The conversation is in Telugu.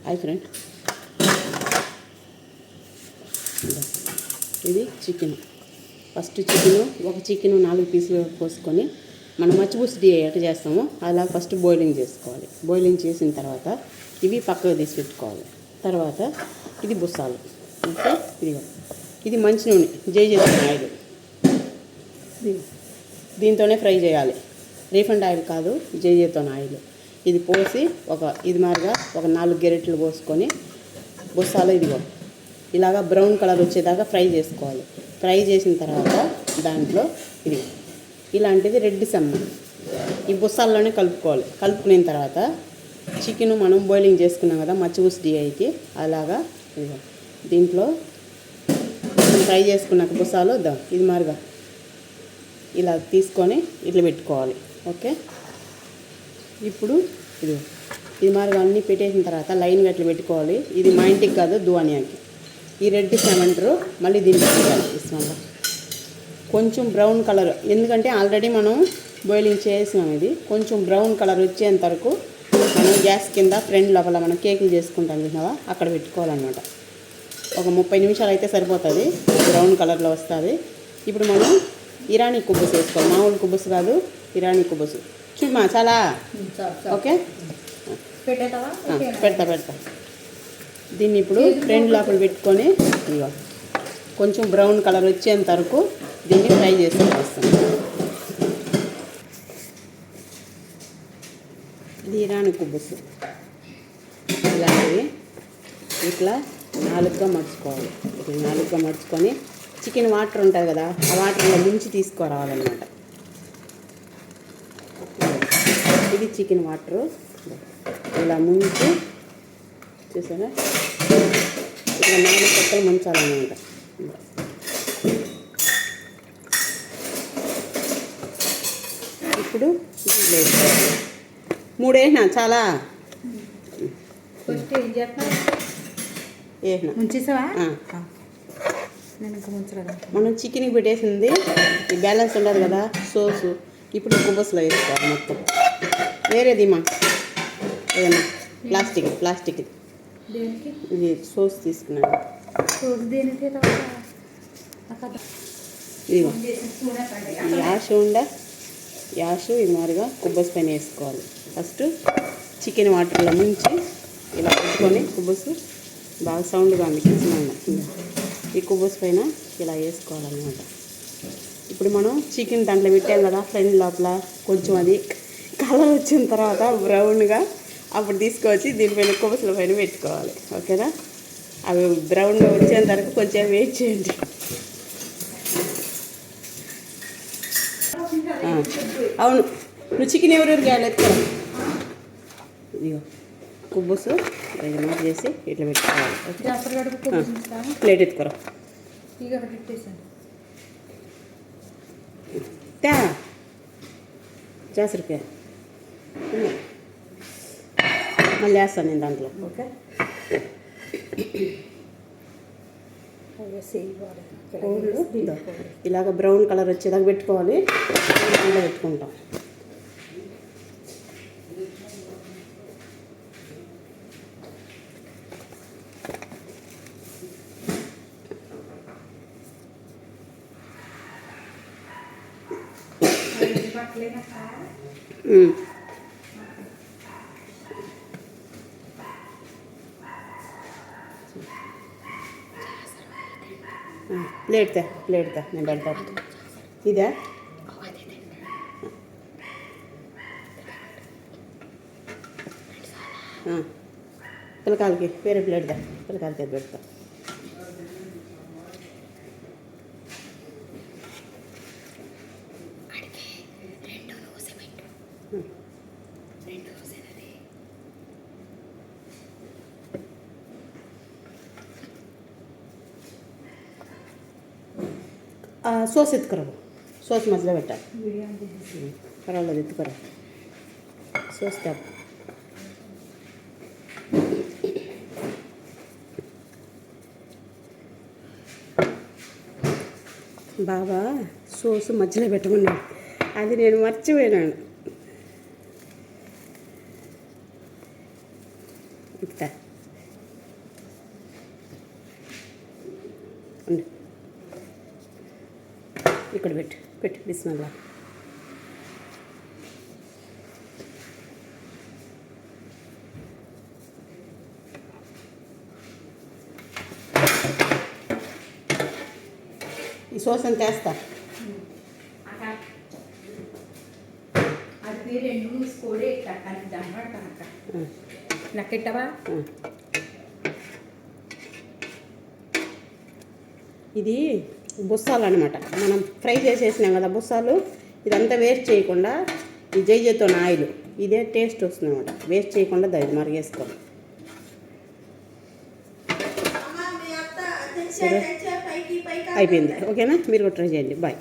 హాయ్ ఫ్రెండ్, ఇది చికెన్. ఫస్ట్ ఒక చికెన్ 4 పీసులు పోసుకొని మనం మచ్చిపులుసు ఎట్లా చేస్తామో అలా ఫస్ట్ బాయిలింగ్ చేసుకోవాలి. బాయిలింగ్ చేసిన తర్వాత ఇవి పక్కకు తీసి పెట్టుకోవాలి. తర్వాత ఇది బుస్సాలు. ఓకే, ఇది మంచి నూనె, జేజేతోన్ ఆయిల్. దీంతోనే ఫ్రై చేయాలి, రీఫండ్ ఆయిల్ కాదు, జేజేతోన్ ఆయిల్. ఇది పోసి ఇది మాదిరిగా ఒక 4 గెరెట్లు పోసుకొని బుస్సాలు ఇలాగా బ్రౌన్ కలర్ వచ్చేదాకా ఫ్రై చేసుకోవాలి. ఫ్రై చేసిన తర్వాత దాంట్లో ఇలాంటిది రెడ్ సమ్మ ఈ బుస్సాల్లోనే కలుపుకోవాలి. కలుపుకున్న తర్వాత చికెన్ మనం బాయిలింగ్ చేసుకున్నాం కదా మచ్చిపులుసు DIకి, అలాగా దీంట్లో ఫ్రై చేసుకున్నాక బుస్సాలు ఇది మాదిరిగా ఇలా తీసుకొని ఇట్లా పెట్టుకోవాలి. ఓకే, ఇప్పుడు ఇది మాదిరిగా అన్నీ పెట్టేసిన తర్వాత లైన్గా ఇట్లా పెట్టుకోవాలి. ఇది మా ఇంటికి కాదు, దువానియాకి. ఈ రెడ్ సెమంటరు మళ్ళీ దీంట్లో పెట్టాలి. ఇస్మాల్లో కొంచెం బ్రౌన్ కలర్, ఎందుకంటే ఆల్రెడీ మనం బాయిలింగ్ చేసినాం. ఇది కొంచెం బ్రౌన్ కలర్ వచ్చేంత వరకు మనం గ్యాస్ కింద ఫ్రంట్ లోపల మనం కేకులు చేసుకుంటాం కదా, అక్కడ పెట్టుకోవాలన్నమాట. ఒక 30 నిమిషాలు అయితే సరిపోతుంది, బ్రౌన్ కలర్లో వస్తుంది. ఇప్పుడు మనం ఇరానీ కుబ్బుసు వేసుకోవాలి. మామూలు కుబ్బుసు కాదు, ఇరానీ కుబ్బుసు. చూడమా చాలా. ఓకే, పెడతా. దీన్ని ఇప్పుడు ఫ్రంట్ లోపల పెట్టుకొని కొంచెం బ్రౌన్ కలర్ వచ్చేంత వరకు దీన్ని ఫ్రై చేసుకొని. ఇది ఇరానీ కుబ్బుసు. ఇలాంటివి ఇట్లా 4గా మడుచుకోవాలి. ఇట్లా 4గా మడుచుకొని చికెన్ వాటర్ ఉంటుంది కదా, ఆ వాటర్లో ముంచి తీసుకురావాలన్నమాట. ఇది చికెన్ వాటరు ఇలా ముంచి చూసారా, ఇట్లా 4 పక్కలు ముంచాలన్నమాట. ఇప్పుడు 3 వేసినా చాలా మనం చికెన్కి పెట్టేసింది ఈ బ్యాలెన్స్ ఉండదు కదా సోసు, ఇప్పుడు కుబ్బసులో వేసుకోవాలి మొత్తం. వేరేదిమా ఏదన్నా ప్లాస్టిక్ ఇది సోస్ తీసుకున్నాను. ఇదిగో యాషు ఇది మాదిరిగా కుబ్బసు పైన వేసుకోవాలి. ఫస్ట్ చికెన్ వాటర్లో ముంచి ఇలా పెట్టుకొని కుబ్బసు బాగా సౌండ్గా ఉంది కిచెన్. ఈ కుబ్బసు పైన ఇలా వేసుకోవాలన్నమాట. ఇప్పుడు మనం చికెన్ దాంట్లో పెట్టాం కదా ఫ్రంట్ లోపల, కొంచెం అది కలర్ వచ్చిన తర్వాత బ్రౌన్గా అప్పుడు తీసుకొచ్చి దీనిపైన కుబ్బసుల పైన పెట్టుకోవాలి. ఓకేనా, అవి బ్రౌన్గా వచ్చేంత వరకు కొంచెం వెయిట్ చేయండి. అవును, నువ్వు చికెన్ ఎవరెవరు ఎత్తుకోవాలి. ఇదిగో కుబ్బసు ఇది మాట చేసి ఇట్లా పెట్టుకోవాలి. ప్లేట్ ఎత్తుకోరా చేసరికాయ మళ్ళీ వేస్తాను నేను దాంట్లో. ఓకే, ఇలాగ బ్రౌన్ కలర్ వచ్చేదాకా పెట్టుకోవాలి. దాంట్లో పెట్టుకుంటాం. ప్లేట్ నేను పెడతా. ఇదా పిల్లకాయలకి వేరే ప్లేట్దా, పిల్లకాయలకి అది పెడతా. సోస్ ఎత్తుకురా, సోస్ మధ్యలో పెట్టాలి. పర్వాలేదు, ఎత్తుకురా సోస్ ట్యాప్. బాబా సోసు మధ్యలో పెట్టమన్నాడు, అది నేను మర్చిపోయినాను. ఇట్లా ఉండు. ఇక్కడ పెట్టు పెట్టు బిస్మిల్లా. ఈ సోస్ అంత వేస్తా. అది 2 మూసుకోడే కట్టాలి దాంట్లో కనుక లెక్కెట్టవా. ఇది బుస్సాలు అనమాట. మనం ఫ్రై చేసేసినాం కదా బుస్సాలు, ఇదంతా వేస్ట్ చేయకుండా ఈ జైజైతోన్ ఆయిల్ ఇదే టేస్ట్ వస్తుంది అనమాట. వేస్ట్ చేయకుండా ఇది మరిగేసుకోవాలి. అయిపోయింది. ఓకేనా? మీరు కూడా ట్రై చేయండి. బాయ్.